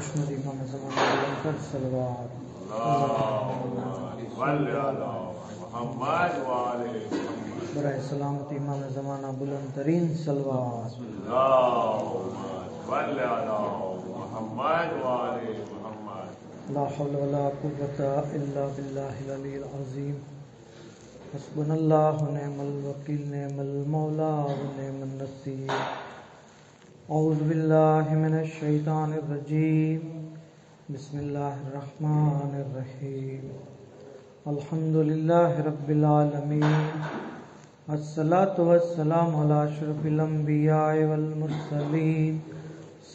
خوشنودی امام زمانہ بلند کر صلوات برائے سلامتی امام زمانہ بلند ترین صلوات لا حول ولا قوة الا باللہ العلی العظیم حسبنا اللہ نعم الوکیل نعم المولا ونعم النصیر اعوذ باللہ من الشیطان الرجیم بسم اللہ الرحمن الرحیم الحمد للہ رب العالمین الصلاۃ والسلام علی اشرف الانبیاء والمرسلین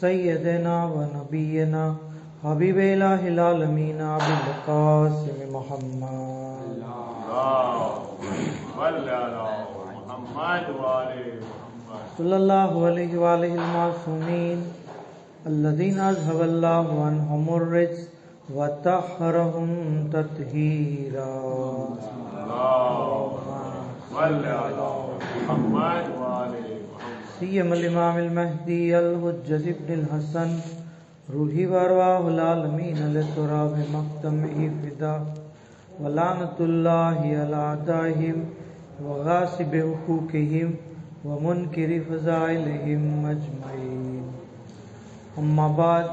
سیدنا و نبینا حبیب الہ العالمین ابی القاسم محمد صلی اللہ علیہ وآلہ المعصومین الذین اذهب اللہ عنہم الرجس وطہرہم تطہیرا سیم الامام المہدی الحجۃ ابن الحسن روحی وارواح العالمین لتراب مقدمہ فدا ولعنۃ اللہ علی اعدائہم وغاصب حقوقہم ومنکر فضائلہم اجمعین اما بعد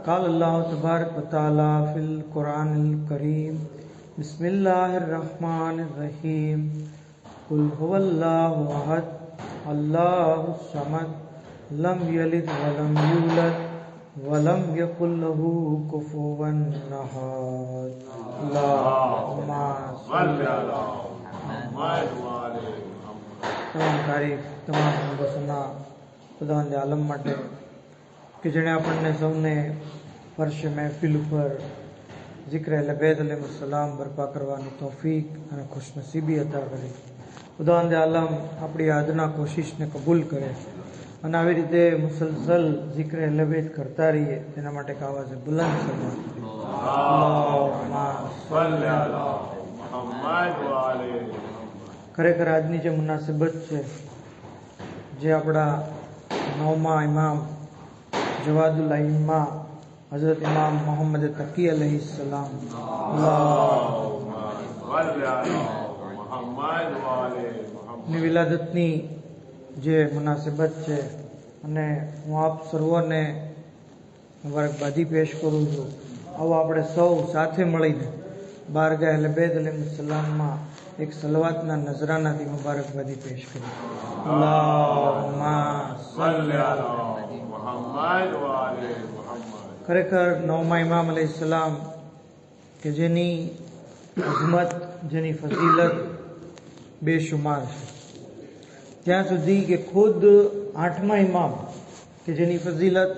قال اللہ تبارک وتعالی فی القرآن الکریم بسم اللہ الرحمن الرحیم قل هو اللہ احد اللہ الصمد لم یلد ولم یولد ولم یکن له کفوا احد اللہم صل علی محمد تمام تعریف تمام حمد و ثنا خداوند عالم માટે કે જેણે આપણને સૌને ફર્શ મહેફિલ ઉપર ذکر اہل بیت علیہ السلام برپا કરવાની તૌફીક અને ખુશનસીબી عطا કરી. ખુદાવંદ આલમ આપણી આજના કોશિશને કબૂલ કરે અને આવી રીતે મુસલસલ ذکر اہل بیت કરતા રહીએ તેના માટે એક આવાજ બુલંદ કરવા. ખરેખર આજની જે મુનાસિબત છે જે આપણા નવમા ઇમામ જવાદુલ અઇમ્મા حضرت امام محمد تقی علیہ السلام ની વિલાદતની જે મુનાસિબત છે અને હું આપ સર્વોને મુબારકબાદી પેશ કરું છું. આવો આપણે સૌ સાથે મળીને બારગાહ અહલે બેત અલૈહિસ્સલામમાં એક સલવાતના નજરાનાથી મુબારકબાદી પેશ કરીએ. અલ્લાહુમ્મા સલ્લી અલા મુહમ્મદ વ આલે મુહમ્મદ. ખરેખર નવમા ઇમામ અલૈહિસ્સલામ કે જેની અઝમત જેની ફઝીલત બેશુમાર છે, ત્યાં સુધી કે ખુદ આઠમા ઇમામ કે જેની ફઝીલત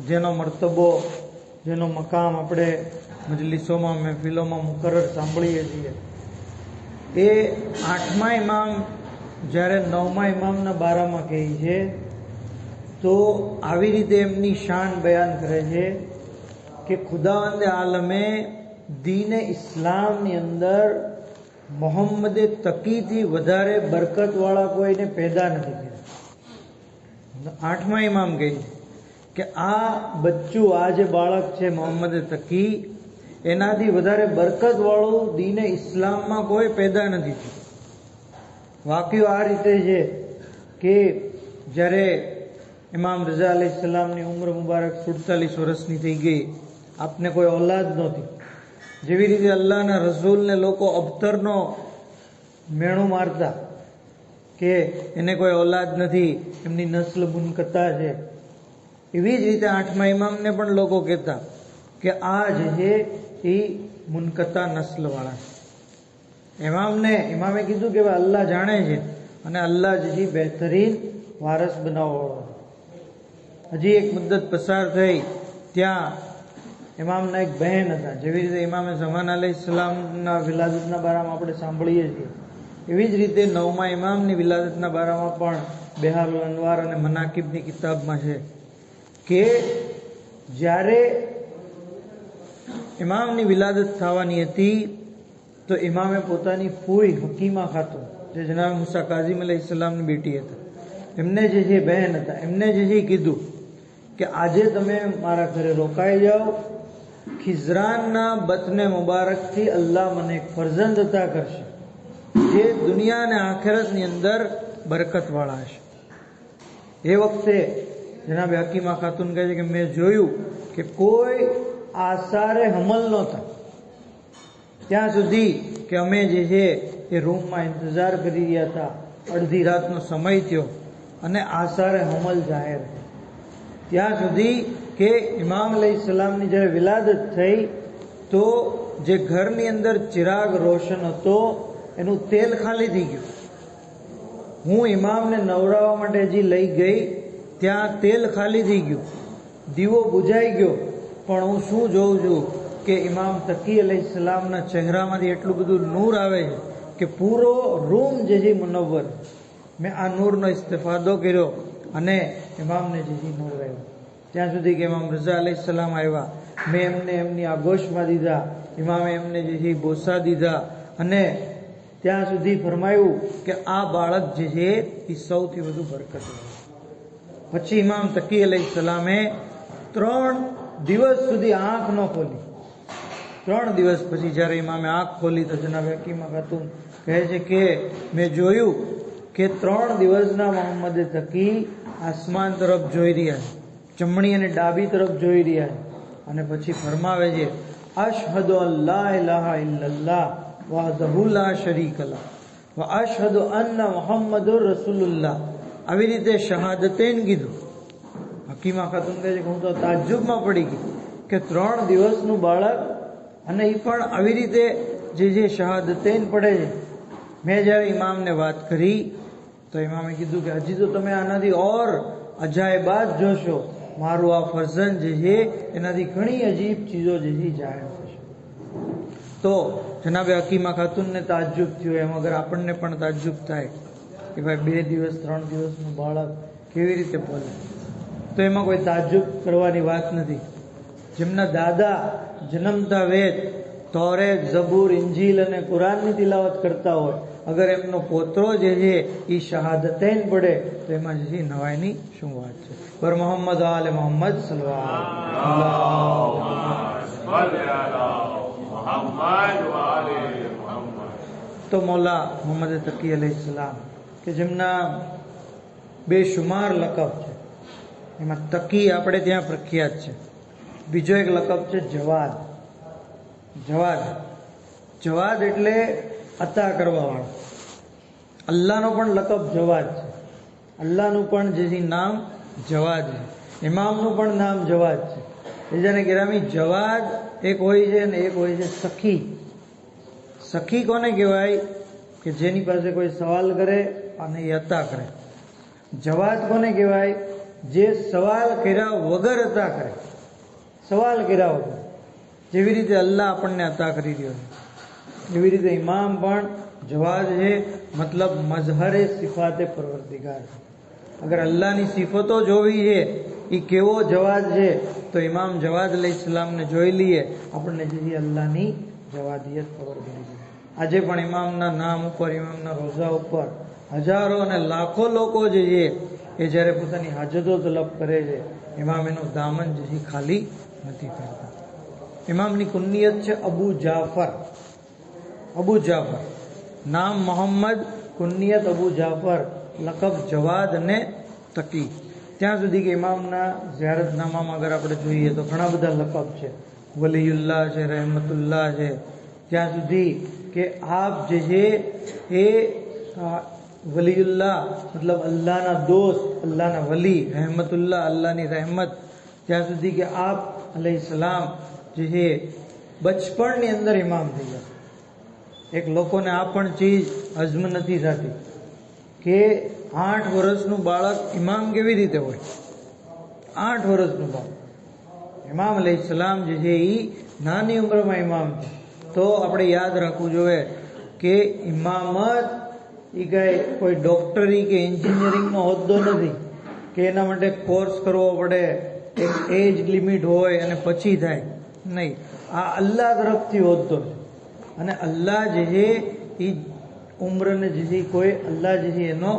જેનો મર્તબો જેનો મકામ આપણે મજલિસોમાં મહેફિલોમાં મુકરર સાંભળીએ છીએ, એ આઠમા ઇમામ જ્યારે નવમા ઇમામના બારામાં કહે છે તો આવી રીતે એમની શાન બયાન કરે છે કે ખુદાવંદ આલમે દીને ઇસ્લામની અંદર મોહમ્મદ તકીથી વધારે બરકતવાળા કોઈને પેદા નથી કર્યા. આઠમા ઇમામ કહે છે કે આ બચ્ચું, આ જે બાળક છે મોહમ્મદ તકી, એનાથી વધારે બરકતવાળું દીને ઇસ્લામમાં કોઈ પેદા નથી થયું. વાક્યો આ રીતે છે કે જ્યારે ઇમામ રઝા અલૈહિસ્સલામની ઉંમર મુબારક 47 વર્ષની થઈ ગઈ, આપને કોઈ ઔલાદ નહોતી. જેવી રીતે અલ્લાહના રસૂલને લોકો અબતરનો મેણું મારતા કે એને કોઈ ઔલાદ નથી, એમની નસ્લ મુનકતા છે, એવી જ રીતે આઠમા ઇમામને પણ લોકો કહેતા કે આ જે છે એ મુનકતા નસ્લવાળા છે. ઇમામે કીધું કે અલ્લાહ જાણે છે અને અલ્લાહ જે છે બહેતરીન વારસ બનાવવાવાળો. હજી એક મુદ્દત પસાર થઈ, ત્યાં ઇમામના એક બહેન હતા. જેવી રીતે ઇમામે ઝમાન અલૈહિસ્સલામના વિલાદતના બારામાં આપણે સાંભળીએ છીએ, એવી જ રીતે નવમા ઇમામની વિલાદતના બારામાં પણ બેહારુલ અનવાર અને મનાકિબની કિતાબમાં છે કે જ્યારે ઇમામની વિલાદત થવાની હતી તો ઇમામે પોતાની ફૂઈ હકીમા ખાતુન, જે જનાબ મુસા કાઝિમ અલૈહિસ્સલામની બેટી હતા, એમને જે છે બહેન હતા, એમને જે છે કીધું કે આજે તમે મારા ઘરે રોકાઈ જાઓ, ખિઝરાનના બતને મુબારકથી અલ્લાહ મને એક ફરજંદ અતા કરશે જે દુનિયા અને આખિરતની અંદર બરકતવાળા હશે. એ વખતે જનાબે હકીમા ખાતુન કહે છે કે મેં જોયું કે કોઈ આસારે હમલ નહોતા ત્યાં સુધી કે અમે જે છે એ રૂમમાં ઇંતજાર કરી રહ્યા હતા. અડધી રાતનો સમય થયો અને આસારે હમલ જાહેર ત્યાં સુધી કે ઇમામ અલૈહિસ્સલામની જ્યારે વિલાદત થઈ તો જે ઘરની અંદર ચિરાગ રોશન હતો એનું તેલ ખાલી થઈ ગયું. હું ઇમામને નવડાવવા માટે હજી લઈ ગઈ, ત્યાં તેલ ખાલી થઈ ગયું, દીવો બુઝાઈ ગયો, પણ હું શું જોઉં છું કે ઇમામ તકી અલૈહિસ્સલામના ચહેરામાંથી એટલું બધું નૂર આવે છે કે પૂરો રૂમ જે છે મુનવ્વર. મેં આ નૂરનો ઇસ્તફાદો કર્યો અને ઇમામને જે છે નૂર આવ્યો. ત્યાં સુધી કે ઇમામ રઝા અલૈહિસ્સલામ આવ્યા, મેં એમને એમની આગોશમાં દીધા, ઇમામે એમને જે છે બોસા દીધા અને ત્યાં સુધી ફરમાયું કે આ બાળક જે છે એ સૌથી વધુ બરકતવાળું. પછી ઇમામ તકી અલૈહિસ્સલામે 3 દિવસ સુધી આંખ ન ખોલી. 3 દિવસ પછી જ્યારે ઇમામે આંખ ખોલી તો જનાબ હકીમા ખાતુન કહે છે કે મેં જોયું કે 3 દિવસના મોહમ્મદ તકી આસમાન તરફ જોઈ રહ્યા છે, જમણી અને ડાબી તરફ જોઈ રહ્યા છે અને પછી ફરમાવે છે અશહદુ અન લા ઇલાહા ઇલ્લલ્લાહ વહદહુ લા શરીક લહ વ અશહદુ અન્ના મુહમ્મદુર રસૂલુલ્લાહ. આવી રીતે શહાદતૈન કીધું. હકીમા ખાતુન કહે છે કે હું તો તાજ્જુબમાં પડી ગઈ કે 3 દિવસનું બાળક અને એ પણ આવી રીતે જે શહાદતૈન પડે છે. મેં જ્યારે ઇમામને વાત કરી તો ઇમામે કીધું કે હજી તો તમે આનાથી ઓર અજાયબાત જોશો. મારું આ ફરજંદ જે છે એનાથી ઘણી અજીબ ચીજો જે છે જાહેર થશે. તો જનાબે હકીમા ખાતુનને તાજ્જુબ થયો, એમ અગર આપણને પણ તાજ્જુબ થાય કે ભાઈ 2 દિવસ 3 દિવસનું બાળક કેવી રીતે બોલે, તો એમાં કોઈ તાજ્જુબ કરવાની વાત નથી. જેમના દાદા જન્મતા વેદ તૌરેત, ઝબૂર, ઇંજીલ અને કુરાનની તિલાવત કરતા હોય, અગર એમનો પોતરો જે છે એ શહાદતૈન પડે તો એમાં જે નવાઈની શું વાત છે. પર મોહમ્મદ આલે મોહમ્મદ તો મૌલા મોહમ્મદ તકી અલૈહિસ્સલામ કે જેમના બેશુમાર લકબ છે, એમાં તકી આપણે ત્યાં પ્રખ્યાત છે. બીજો એક લકબ છે જવાદ. જવાદ એટલે અતા કરવા વાળો. અલ્લાહનો પણ લકબ જવાદ છે. અલ્લાહનું પણ જે નામ જવાદ છે, ઇમામનું પણ નામ જવાદ છે. બીજાને ગિરામી જવાદ એક હોય છે અને એક હોય છે સખી. સખી કોને કહેવાય કે જેની પાસે કોઈ સવાલ કરે અને એ અતા કરે. જવાદ કોને કહેવાય જે સવાલ કર્યા વગર અતા કરે. સવાલ કર્યા વગર. જેવી રીતે અલ્લાહ આપણને અતા કરી રહ્યો છે એવી રીતે ઇમામ પણ જવાદ છે, મતલબ મઝહરે સિફાતે પરવરદિગાર. અગર અલ્લાહની સિફતો જોવી છે એ કેવો જવાદ છે તો ઇમામ જવાદ અલૈહિસ્સલામને જોઈ લઈએ, આપણને જે અલ્લાહની જવાદિયત ખબર પડી જાય. આજે પણ ઇમામના નામ ઉપર, ઇમામના રોઝા ઉપર હજારો અને લાખો લોકો જે છે એ જ્યારે પોતાની હાજતો તલબ કરે છે, ઇમામ એનું દામન જે છે ખાલી નથી કરતા. ઇમામની કુનિયત છે અબુ જાફર. નામ મોહમ્મદ, કુનિયત અબુ જાફર, લકબ જવાદ અને તકી. ત્યાં સુધી કે ઇમામના ઝિયારતનામામાં અગર આપણે જોઈએ તો ઘણા બધા લકબ છે. વલીયુલ્લાહ છે, રહેમતુલ્લાહ છે. ત્યાં સુધી કે આપ જે છે એ વલીયુલ્લાહ મતલબ અલ્લાહના દોસ્ત, અલ્લાહના વલી, રહેમતુલ્લાહ અલ્લાહની રહેમત. ત્યાં સુધી કે આપ અલૈહિસ્સલામ જે છે બચપણની અંદર ઇમામ થઈ ગયા. એક લોકોને આ પણ ચીજ હજમ નથી થતી કે 8 વર્ષનું બાળક ઇમામ કેવી રીતે હોય. 8 વર્ષનું બાળક. ઇમામ અલૈહિસ્સલામ જે છે એ નાની ઉંમરમાં ઇમામ છે. તો આપણે યાદ રાખવું જોઈએ કે ઇમામત એ કોઈ ડોક્ટરી કે એન્જિનિયરિંગનો હોદ્દો નથી કે એના માટે કોર્સ કરવો પડે, એક એજ લિમિટ હોય અને પછી થાય. નહીં, આ અલ્લાહ તરફથી હોદ્દો છે. અને અલ્લાહ જે છે એ ઉમ્રને જે છે કોઈ અલ્લાહ જે છે એનો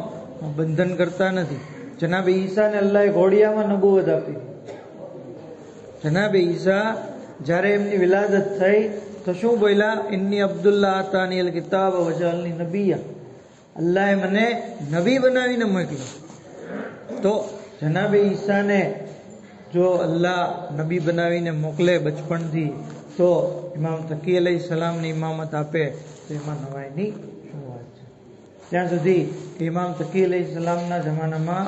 બંધન કરતા નથી. જનાબ ઈસાને અલ્લાહે ઘોડિયામાં નબુવત આપી, જનાબે ઈસા જ્યારે એમની વિલાદત થઈ તો શું બોલ્યા? ઇન્ની અબ્દુલ્લાહ આતાની અલ કિતાબ વજઅલની નબિયા, અલ્લાહે મને નબી બનાવીને મોકલ્યો. તો જનાબે ઈસાને જો અલ્લાહ નબી બનાવીને મોકલે બચપણથી, તો ઇમામ તકી અલૈહિસ્સલામની ઇમામત આપે તો એમાં નવાઈની શું વાત છે? ત્યાં સુધી કે ઇમામ તકી અલૈહિસ્સલામના જમાનામાં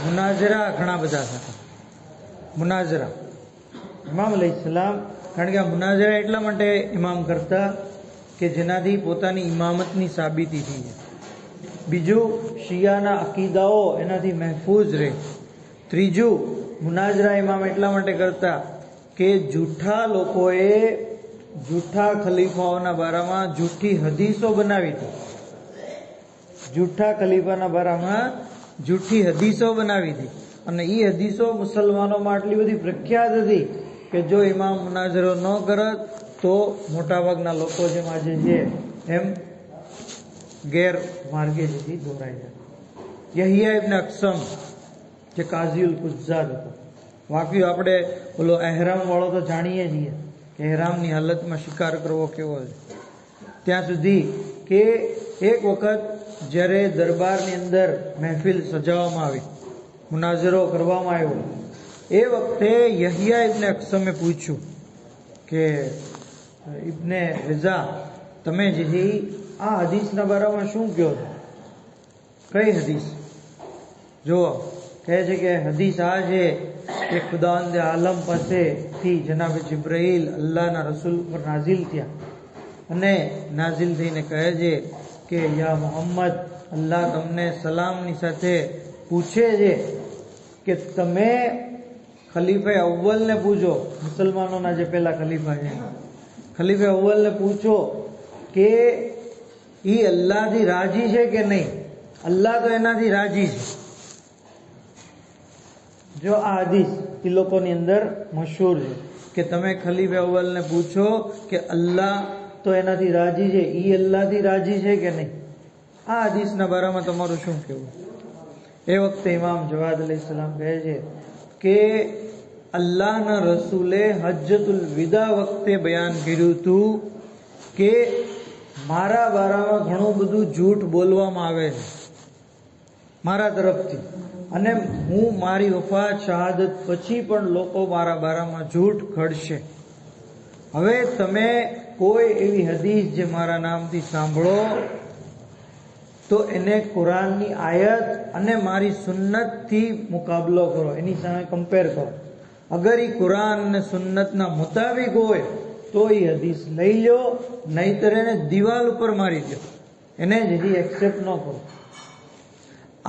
મુનાઝરા ઘણા બધા થતા. મુનાઝરા ઇમામ અલૈહિસ્સલામ, કારણ કે આ મુનાઝરા એટલા માટે ઇમામ કરતા કે જેનાથી પોતાની ઇમામતની સાબિતી થઈ જાય. બીજું, શિયાના અકીદાઓ એનાથી મહેફૂઝ રહે. ત્રીજું, મુનાઝરા ઇમામ એટલા માટે કરતા કે જૂઠા લોકોએ જૂઠા ખલીફાઓના બારામાં જૂઠી હદીસો બનાવી હતી. જૂઠા ખલીફાના બારામાં જૂઠી હદીસો બનાવી હતી, અને એ હદીસો મુસલમાનોમાં આટલી બધી પ્રખ્યાત હતી કે જો ઇમામ મુનાઝરો ન કરત તો મોટાભાગના લોકો જેમ આજે છે એમ ગેરમાર્ગે જેથી દોરાઈ જાય. યહિયા ઇબ્ન અક્સમ જે કાઝીઉલ કુઝ્ઝાદ હતો, વાક્ય આપણે ઓલો એહરામ વાળો તો જાણીએ છીએ કે એહરામની હાલતમાં શિકાર કરવો કેવો છે. ત્યાં સુધી કે એક વખત જ્યારે દરબારની અંદર મહેફિલ સજાવવામાં આવી, મુનાઝરો કરવામાં આવ્યો, એ વખતે યહિયા ઇબ્ન અક્સમે પૂછ્યું કે ઇબ્ને રિઝા, તમે જે આ હદીસના બારામાં શું કહો છો? કઈ હદીસ? જુઓ, કહે છે કે હદીસ આ છે કે ખુદાવંદ આલમ પાસેથી જનાબે જિબ્રાઈલ અલ્લાહના રસૂલ પર નાઝિલ થયા, અને નાઝિલ થઈને કહે છે કે યા મોહમ્મદ, અલ્લાહ તમને સલામની સાથે પૂછે છે કે તમે ખલીફા અવ્વલને પૂછો, મુસલમાનોના જે પહેલા ખલીફા છે, ખલીફા અવ્વલને પૂછો કે એ અલ્લાહથી રાજી છે કે નહીં. અલ્લાહ તો એનાથી રાજી છે. જો આ હદીસ એ લોકોની અંદર મશહૂર છે કે તમે ખલીફા અવ્વલને પૂછો કે અલ્લાહ તો એનાથી રાજી છે, એ અલ્લાહથી રાજી છે કે નહીં. આ હદીસના બારામાં તમારું શું કહેવું? એ વખતે ઇમામ જવાદ અલૈહિસ્સલામ કહે છે કે અલ્લાહના રસૂલે હજ્જતુલ વિદા વખતે બયાન કર્યું હતું કે મારા બારામાં ઘણું બધું જૂઠ બોલવામાં આવે છે મારા તરફથી, અને હું મારી વફાત શહાદત પછી પણ લોકો મારા બારામાં જૂઠ ઘડશે. હવે તમે કોઈ એવી હદીસ જે મારા નામથી સાંભળો તો એને કુરાનની આયત અને મારી સુન્નતથી મુકાબલો કરો, એની સામે કમ્પેર કરો. અગર એ કુરાન અને સુન્નતના મુતાબિક હોય તો એ હદીસ લઈ લો, નહીતર એને દિવાલ ઉપર મારી દો, એને જ હજી એક્સેપ્ટ ન કરો.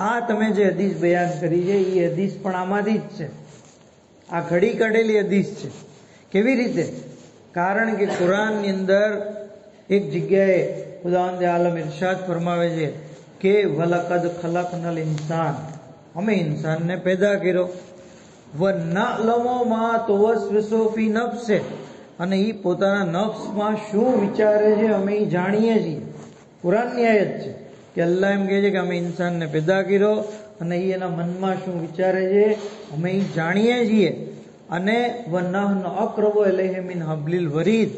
આ તમે જે હદીસ બયાન કરી છે એ હદીસ પણ આમાંથી જ છે. આ ઘડી કાઢેલી હદીસ છે. કેવી રીતે? કારણ કે કુરાનની અંદર એક જગ્યાએ ખુદાવંદ આલમ ઇરશાદ ફરમાવે છે કે વલકદ ખલકનલ ઇન્સાન, અમે ઇન્સાનને પેદા કર્યો, વનઅલમુ મા તુવસ્વિસુ ફી નફ્સે, અને એ પોતાના નફ્સમાં શું વિચારે છે અમે એ જાણીએ છીએ. કુરાનની આયત છે કે અલ્લાહ એમ કહે છે કે અમે ઇન્સાનને પેદા કર્યો અને એ એના મનમાં શું વિચારે છે અમે એ જાણીએ છીએ. અને વનહનુ અક્રબુ ઇલૈહિ મિન હબ્લિલ વરીદ,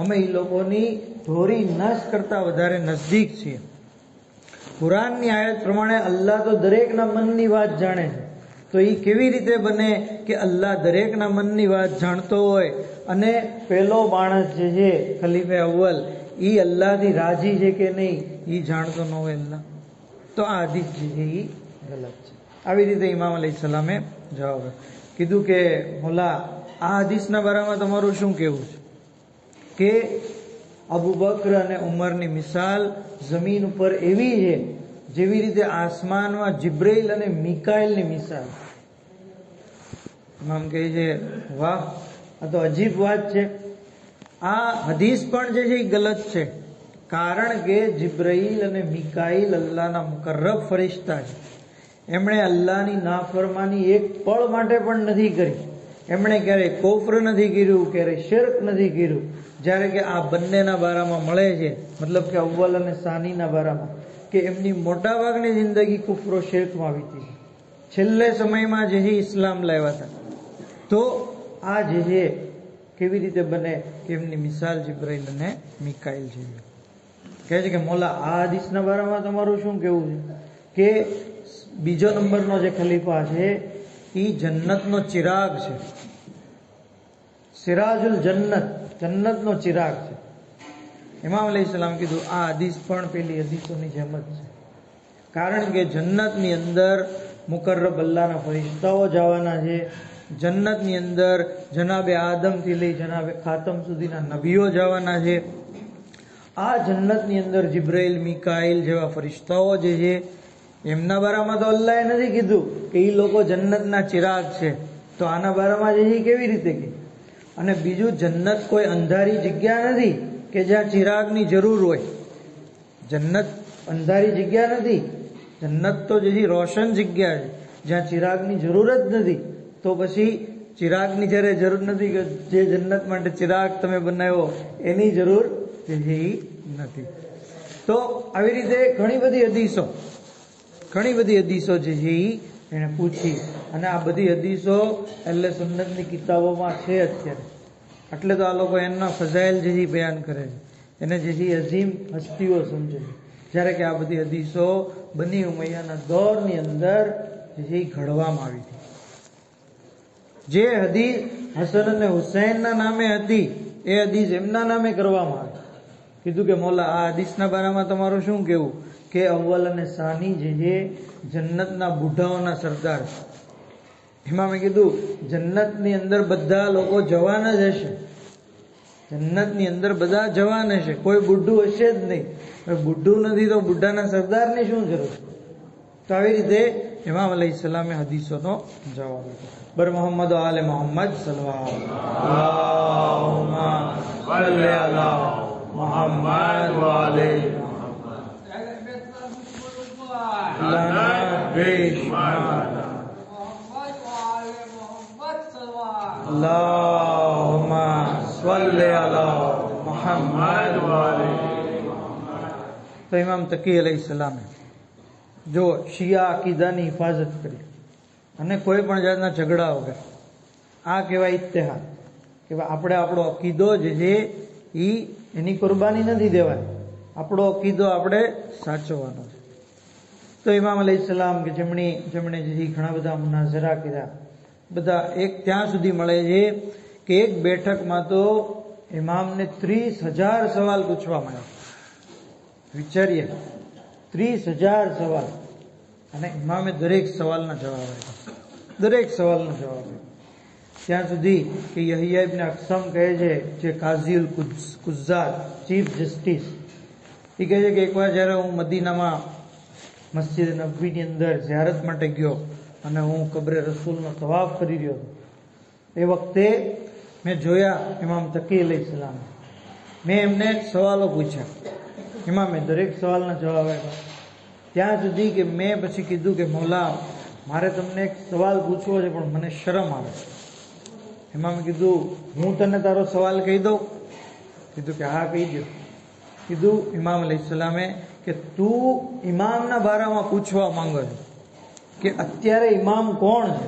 અમે એ લોકોની ધોરી નસ કરતા વધારે નજદીક છીએ. કુરાનની આયત પ્રમાણે અલ્લાહ તો દરેકના મનની વાત જાણે છે. તો એ કેવી રીતે બને કે અલ્લાહ દરેકના મનની વાત જાણતો હોય અને પહેલો માણસ જે છે ખલીફા અવ્વલ એ અલ્લાહથી રાજી છે કે નહીં એ જાણતો ન હોય અલ્લાહ? તો આ હદીસ જે છે એ ગલત છે. આવી રીતે ઇમામ અલૈહિસ્સલામે જવાબ કીધું કે મોલા, આ હદીસના બારામાં તમારું શું કહેવું છે કે અબુ બકર અને ઉમરની મિસાલ જમીન ઉપર એવી છે જેવી રીતે આસમાનમાં જિબ્રાઈલ અને મિકાઈલની મિસાલ. ઇમામ કહે છે વાહ, આ તો અજીબ વાત છે. આ હદીસ પણ જે છે એ ગલત છે, કારણ કે જિબ્રાઈલ અને મિકાઈલ અલ્લાહના મુકર્રબ ફરિશ્તા છે. એમણે અલ્લાહની નાફરમાની એક પળ માટે પણ નથી કરી. એમણે ક્યારેય કોફર નથી કર્યું, ક્યારેય શિર્ક નથી કર્યું. જ્યારે કે આ બંનેના બારામાં મળે છે, મતલબ કે અવ્વલ અને સાનીના બારામાં, કે એમની મોટાભાગની જિંદગી કુફરો શિર્કમાં વીતી છે. છેલ્લે સમયમાં જે ઇસ્લામ લાવ્યા હતા. તો આ જે છે કેવી રીતે બને કે એમની મિસાલ જિબ્રાઈલ અને મિકાઈલ છે. કહે છે કે મોલા આ હદીસના બારામાં તમારું શું કેવું છે કે બીજો નંબરનો જે ખલીફા છે એ જન્નતનો ચિરાગ છે, સિરાજુલ જન્નત, જન્નતનો ચિરાગ છે. ઇમામ અલૈહિસ્સલામ કીધું આ હદીસ પણ પેલી હદીસોની જેમ જ છે, કારણ કે જન્નતની અંદર મુકર્રબ અલ્લાહના ફરિશ્તાઓ જવાના છે. જન્નતની અંદર જનાબે આદમથી લઈ જનાબે ખાતમ સુધીના નબીઓ જવાના છે. આ જન્નતની અંદર જિબ્રાઈલ, મિકાઈલ જેવા ફરિશ્તાઓ જે છે એમના બારામાં તો અલ્લાહે નથી કીધું કે એ લોકો જન્નતના ચિરાગ છે, તો આના બારામાં જે છે કેવી રીતે કે. અને બીજું, જન્નત કોઈ અંધારી જગ્યા નથી કે જ્યાં ચિરાગની જરૂર હોય. જન્નત અંધારી જગ્યા નથી, જન્નત તો જે રોશન જગ્યા છે જ્યાં ચિરાગની જરૂર જ નથી. તો પછી ચિરાગની જ્યારે જરૂર નથી કે જે જન્નત માટે ચિરાગ તમે બનાવ્યો એની જરૂર જે છે એ નથી. તો આવી રીતે ઘણી બધી હદીસો જે છે એ એને પૂછી, અને આ બધી હદીસો એટલે સુન્નતની કિતાબોમાં છે અત્યારે. એટલે તો આ લોકો એમના ફઝાઇલ જે બયાન કરે છે, એને જે અઝીમ હસ્તીઓ સમજે છે. જ્યારે કે આ બધી હદીસો બની ઉમૈયાના દૌરની અંદર જે ઘડવામાં આવી હતી. જે હદીસ હસન અને હુસૈનના નામે હતી એ હદીસ એમના નામે કરવામાં આવી. કીધું કે મોલા આ હદીસના બારામાં તમારું શું કેવું કે અવ્વલ અને સાની જે છે જન્નતના બુઢાઓના સરદાર છે. એમાં મેં કીધું જન્નતની અંદર બધા લોકો જવાન જ હશે, જન્નતની અંદર બધા જવાન હશે, કોઈ બુઢું હશે જ નહીં. બુઢું નથી તો બુઢાના સરદારની શું જરૂર? તો આવી રીતે ઇમામ અલૈહિસ્સલામે હદીસોનો જવાબ આપ્યો. બર મોહમ્મદ આલે મોહમ્મદ સલ્લલ્લાહુ અલા મોહમ્મદ વાલે તો ઇમામ તકી અલૈહિસ્સલામે જો શિયા અકીદાની હિફાજત કરી અને કોઈ પણ જાતના ઝઘડા વગર, આ કહેવાય ઇત્તેહાદ, કે આપણે આપણો અકીદો જે છે એની કુરબાની નથી દેવાની, આપણો અકીદો આપણે સાચવવાનો છે. તો ઇમામ અલૈહિસ્સલામ કે જેમણે જે ઘણા બધા મુનાઝરા કર્યા, બધા એક ત્યાં સુધી મળે છે કે એક બેઠકમાં તો ઇમામને 30,000 સવાલ પૂછવામાં આવ્યા. વિચારીએ, 30,000 સવાલ, અને ઇમામે દરેક સવાલના જવાબ આપ્યા, દરેક સવાલનો જવાબ આપ્યો. ત્યાં સુધી કે યહયા ઇબ્ન અકસમ કહે છે, જે કાઝીઉલ કુઝાત, ચીફ જસ્ટિસ, એ કહે છે કે એકવાર જ્યારે હું મદીનામાં મસ્જિદ નબવીની અંદર ઝિયારત માટે ગયો અને હું કબ્રે રસૂલનો તવાફ કરી રહ્યો હતો, એ વખતે મેં જોયા ઇમામ તકી અલૈહિસ્સલામ, મેં એમને સવાલો પૂછ્યા, ઇમામે દરેક સવાલના જવાબ આપ્યા. ત્યાં સુધી કે મેં પછી કીધું કે મૌલા મારે તમને એક સવાલ પૂછવો છે પણ મને શરમ આવે. ઇમામે કીધું હું તને તારો સવાલ કહી દઉં? કીધું કે હા કહી દો. કીધું ઇમામ અલૈહિસ્સલામે કે તું ઇમામના બારામાં પૂછવા માંગો છો કે અત્યારે ઇમામ કોણ છે,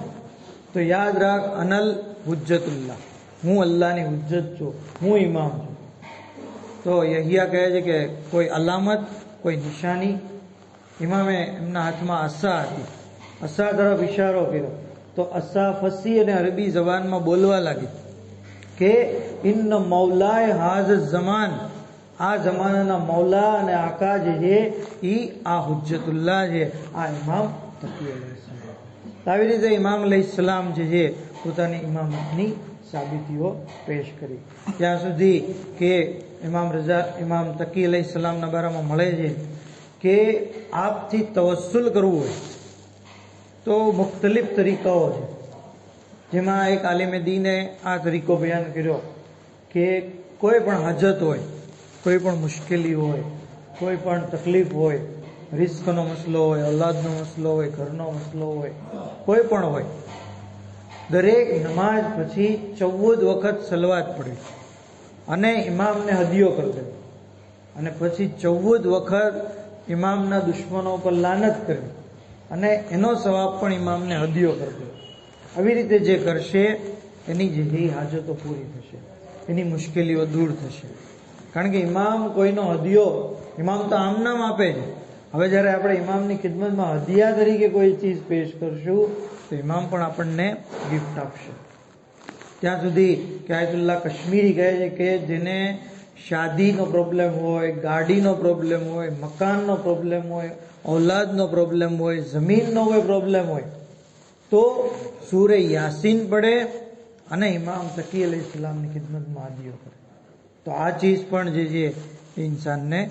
તો યાદ રાખ અનલ હુજ્જતુલ્લાહ, હું અલ્લાહની હુજ્જત છું, હું ઇમામ છું. તો યહિયા કહે છે કે કોઈ અલામત, કોઈ નિશાની? ઇમામે એમના હાથમાં અસ્સા હતી, અસ્સા તરફ ઇશારો કર્યો તો અસ્સા ફસી અને અરબી જબાનમાં બોલવા લાગી કે ઇન્ન મૌલાય હાઝ ઝમાન, આ જમાનાના મૌલા અને આકા જે છે એ આ હુજ્જતુલ્લાહ છે, આ ઇમામ તકી અલૈહિસ્સલામ. આવી રીતે ઇમામ અલૈહિસ્સલામ જે છે પોતાની ઇમામતની સાબિતીઓ પેશ કરી. ત્યાં સુધી કે ઇમામ તકી અલૈહિસ્સલામના બારામાં મળે છે કે આપથી તવસ્સુલ કરવું હોય તો મુખ્તલિફ તરીકાઓ છે, જેમાં એક આલિમે દીને આ તરીકો બયાન કર્યો કે કોઈ પણ હાજત હોય, કોઈ પણ મુશ્કેલી હોય, કોઈ પણ તકલીફ હોય, રિસ્કનો મસલો હોય, औलादનો મસલો હોય, ઘરનો મસલો હોય, કોઈ પણ હોય, દરેક નમાઝ પછી 14 વખત સલવાત પડે અને ઇમામને હદિયો કરી દે, અને પછી 14 વખત ઇમામના દુશ્મનો પર લાનત કરવી અને એનો સવાબ પણ ઇમામને હદિયો કરી દે. આવી રીતે જે કરશે એની જે હાજતો પૂરી થશે, એની મુશ્કેલીઓ દૂર થશે. કારણ કે ઇમામ કોઈનો હદિયો, ઇમામ તો આમ નામ આપે છે. હવે જ્યારે આપણે ઇમામની ખિદમતમાં હદિયા તરીકે કોઈ ચીજ પેશ કરશું તો ઇમામ પણ આપણને ગિફ્ટ આપશે. ત્યાં સુધી કે આયતુલ્લાહ કશ્મીરી કહે છે કે જેને શાદીનો પ્રોબ્લેમ હોય, ગાડીનો પ્રોબ્લેમ હોય, મકાનનો પ્રોબ્લેમ હોય, ઔલાદનો પ્રોબ્લેમ હોય, જમીનનો કોઈ પ્રોબ્લેમ હોય તો સૂરે યાસીન પડે અને ઇમામ તકી અલૈહિસ્સલામની ખિદમતમાં હદિયો કરે. તો આ ચીજ પણ જે છે એ ઇન્સાનને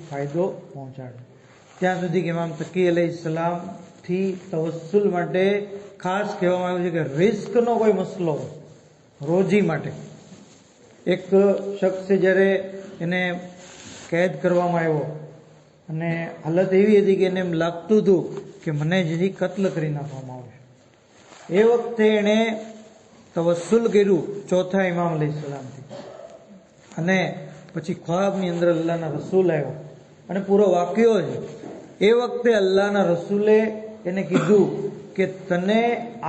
ફાયદો પહોંચાડે. ત્યાં સુધી કે ઇમામ તકી અલૈહિસ્સલામથી તવસ્સુલ માટે ખાસ કહેવામાં આવ્યું છે કે રિસ્કનો કોઈ મસલો હોય રોજી માટે. એક શખ્સ જ્યારે એને કેદ કરવામાં આવ્યો અને હાલત એવી હતી કે એને એમ લાગતું હતું કે મને જેથી કત્લ કરી નાખવામાં આવશે. એ વખતે એણે તવસ્સુલ કર્યું ચોથા ઇમામ અલૈહિસ્સલામથી અને પછી ખ્વાબની અંદર અલ્લાહના રસૂલ આવ્યા અને પૂરો વાક્યો છે. એ વખતે અલ્લાહના રસૂલે એને કીધું કે તને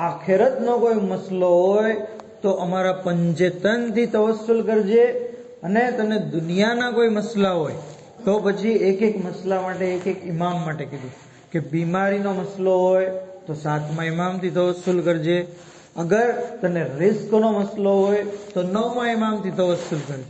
આખેરતનો કોઈ મસલો હોય તો અમારા પંજેતનથી તવસ્સુલ કરજે, અને તને દુનિયાના કોઈ મસલા હોય તો પછી એક મસલા માટે એક ઇમામ માટે કીધું કે બીમારીનો મસલો હોય તો 7મા ઇમામથી તવસ્સુલ કરજે, અગર તને રિસ્કનો મસલો હોય તો 9મા ઇમામથી તવસ્સુલ કરજે,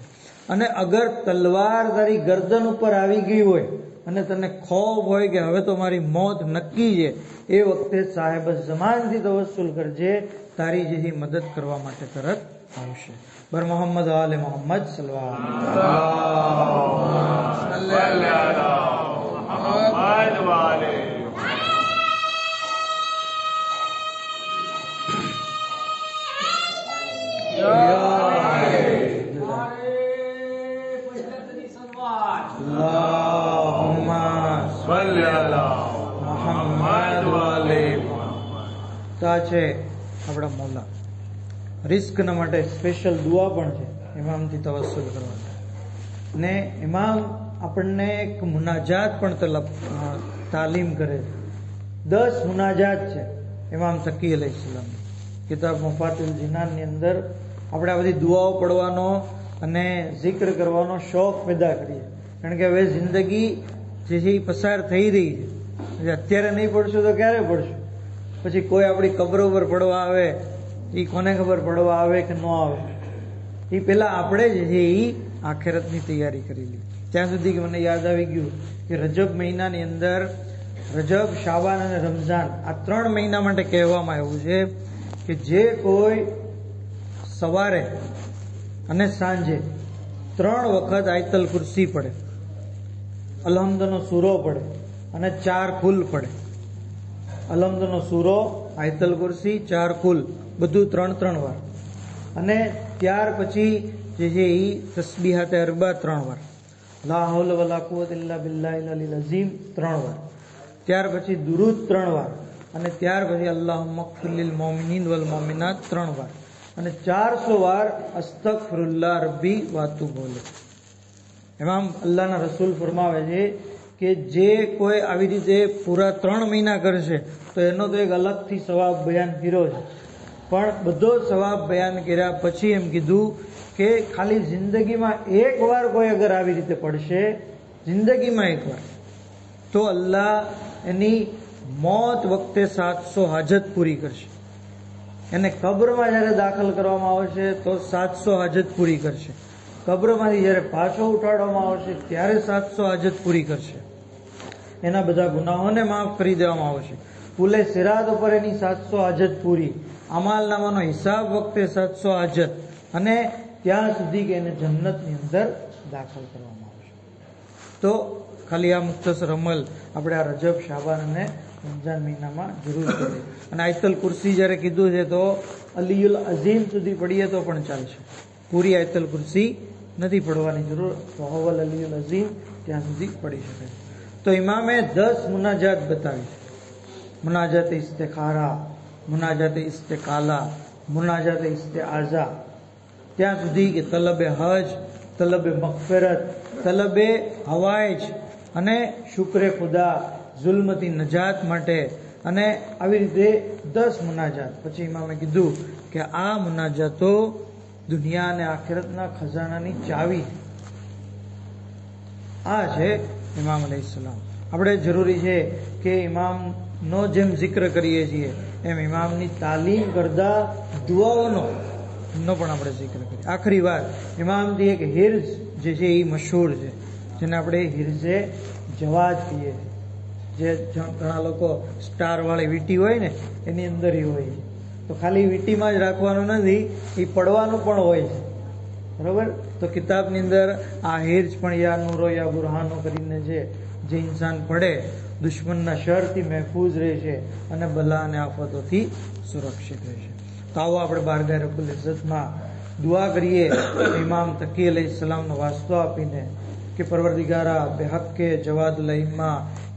અને અગર તલવાર તારી ગરદન ઉપર આવી ગઈ હોય અને તને ખૌફ હોય કે હવે તો મારી મોત નક્કી છે, એ વખતે સાહેબ ઝમાનથી તવસ્સુલ કરજે, તારી જેથી મદદ કરવા માટે તરત આવશે. બર મોહમ્મદ આલે મોહમ્મદ છે આપણા મોલા. રિસ્કના માટે સ્પેશિયલ દુઆ પણ છે ઇમામથી તવસ્સુલ કરવાની. ને ઇમામ આપણને એક મુનાજાત પણ તાલીમ કરે છે. 10 મુનાજાત છે ઇમામ તકી અલૈહિસ્સલામ કિતાબ મફાતિલ જીનાનની અંદર. આપણે આ બધી દુઆઓ પડવાનો અને zikr કરવાનો શોખ પેદા કરીએ, કારણ કે હવે જિંદગી જે છે પસાર થઈ રહી છે. અત્યારે નહીં પડશું તો ક્યારે પડશું? પછી કોઈ આપણી કબર ઉપર પડવા આવે, એ કોને ખબર પડવા આવે કે ન આવે? એ પેલા આપણે જ છે એ આખેરતની તૈયારી કરી લી. ત્યાં સુધી કે મને યાદ આવી ગયું કે રજબ મહિનાની અંદર રજબ, શાબાન અને રમઝાન આ 3 મહિના માટે કહેવામાં આવ્યું છે કે જે કોઈ સવારે અને સાંજે 3 વખત આયતલ કુરસી પડે, અલહમદનો સૂરો પડે અને 4 કુલ પડે. અલહમદનો સૂરો, આયતલ કુરસી, 4 કુલ, બધું 3 વાર. અને ત્યાર પછી જે છે એ તસ્બીહાતે અરબા 3 વાર, લા હૌલ વલા કુવત ઇલ્લા બિલ્લાહિલ અલીલ અઝીમ 3 વાર. ત્યાર પછી દુરૂદ 3 વાર, અને ત્યાર પછી અલ્લાहुम्मा ग़ફિર લિલ મોમિનીન વલ મોમિનાત 3 વાર, અને 400 વાર અસ્તગફિરુલ્લાહ રબ્બી વાતું બોલે. એમાં અલ્લાહના રસૂલ ફરમાવે છે કે જે કોઈ આવી રીતે પૂરા 3 મહિના કરશે તો એનો તો એક અલગથી સવાબ બયાન કર્યો છે. પણ બધો સવાબ બયાન કર્યા પછી એમ કીધું કે ખાલી જિંદગીમાં એક વાર કોઈ અગર આવી રીતે પડશે, જિંદગીમાં એક વાર, તો અલ્લાહ એની મોત વખતે 700 હાજત પૂરી કરશે. એને કબ્રમાં જ્યારે દાખલ કરવામાં આવશે તો 700 હાજત પૂરી કરશે. કબ્રમાંથી જ્યારે પાછો ઉઠાડવામાં આવશે ત્યારે 700 હાજત પૂરી કરશે. એના બધા ગુનાહોને માફ કરી દેવામાં આવશે. પુલે સિરાત ઉપર એની 700 હાજત પૂરી, અમાલનામાનો હિસાબ વખતે 700 હાજત, અને ત્યાં સુધી કે એને જન્નતની અંદર દાખલ કરવામાં આવશે. તો ખાલી આ મુખ્તસર અમલ આપણે આ રજબ, શાબાન અને રમઝાન મહિનામાં જરૂર કરીએ. અને આયતલ કુરસી જ્યારે કીધું છે તો અલીયુલ અઝીમ સુધી પડીએ તો પણ ચાલશે. પૂરી આયતલ કુરસી નથી પડવાની જરૂર, તો હવલ અલીયુલ અઝીમ ત્યાં સુધી પડી શકે. તો ઇમામે 10 મુનાજાત બતાવી છે. મુનાજાત ઇસ્તિખારા, મુનાજાત ઇસ્તિકાલા, મુનાજાત ઇસ્તિઆઝા, ત્યાં સુધી કે તલબે હજ, તલબે મગફિરત, તલબે હવાઈજ અને શુક્રે ખુદા, ઝુલ્મથી નજાત માટે, અને આવી રીતે 10 મુનાજાત. પછી ઇમામે કીધું કે આ મુનાજાતો દુનિયા અને આખિરતના ખજાનાની ચાવી આ છે ઇમામ અલૈહિસ્સલામ. આપણે જરૂરી છે કે ઇમામનો જેમ જિક્ર કરીએ છીએ એમ ઇમામની તાલીમ કરતા દુઆઓનો પણ આપણે જિક્ર કરીએ. આખરી વાત, ઇમામથી એક હિર્ઝ જે છે એ મશહૂર છે, જેને આપણે હિર્ઝે જવાદ કહીએ છીએ. જે ઘણા લોકો સ્ટાર વાળી વીંટી હોય ને એની અંદર હોય છે. તો ખાલી વીંટીમાં જ રાખવાનું નથી, એ પડવાનું પણ હોય છે. બરોબર? તો કિતાબની અંદર આ હિર્ઝ પણ યા નૂરો યા બુરહાનો કરીને છે, જે ઇન્સાન પડે દુશ્મનના શરથી મહેફૂઝ રહેશે અને બલા અને આફતોથી સુરક્ષિત રહેશે. તો આવો આપણે બારગાહ રબ્બુલ ઇઝ્ઝતમાં દુઆ કરીએ ઇમામ તકી અલૈહિસ્સલામનો વાસ્તો આપીને کہ پروردگارہ بحق جواد الائمہ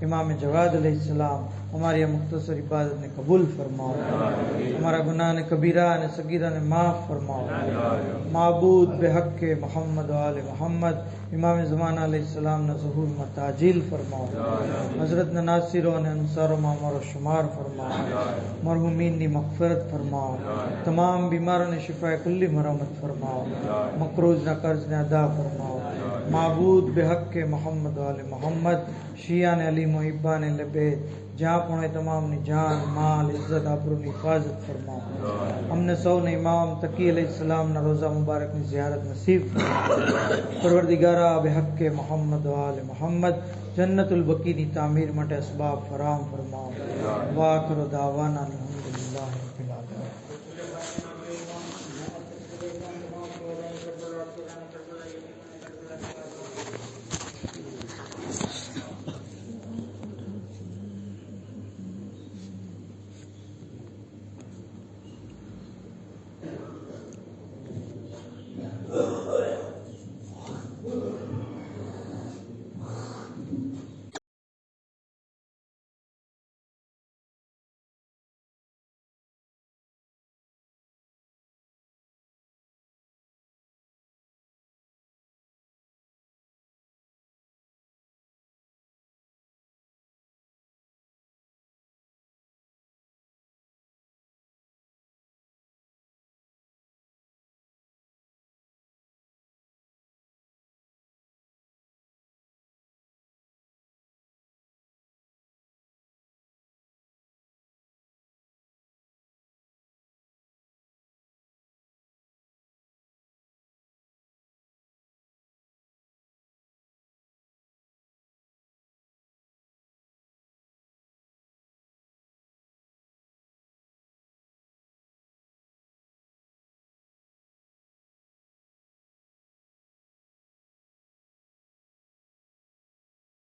امام جواد علیہ السلام ہماری مختصر عبادت نے قبول فرماؤ، ہمارا گناہ نے کبیرہ نے صغیرہ نے معاف فرماؤ. معبود بحق محمد و آل محمد امام زمانہ علیہ السلام نے ظہور متاجل فرماؤ. حضرت نے ناصروں نے انصار و معمر و شمار فرماؤ. مرحومین نے مغفرت فرماؤ. تمام بیماروں نے شفاء کلی مرحمت فرماؤ. مقروض نہ قرض نے ادا فرماؤ. معبود بحق محمد و آل محمد شیعہ نے علی محبہ نے لبید جہاں پہنچے تمام نے جان مال عزت آبرو کی حفاظت فرماؤ. ہم نے سو نے امام تقی علیہ السلام نے روزہ مبارک کی زیارت نصیب فرماؤ. پروردگارہ بحق محمد و آل محمد جنت البقی کی تعمیر مٹے اسباب فراہم فرماؤ. واخر دعوانا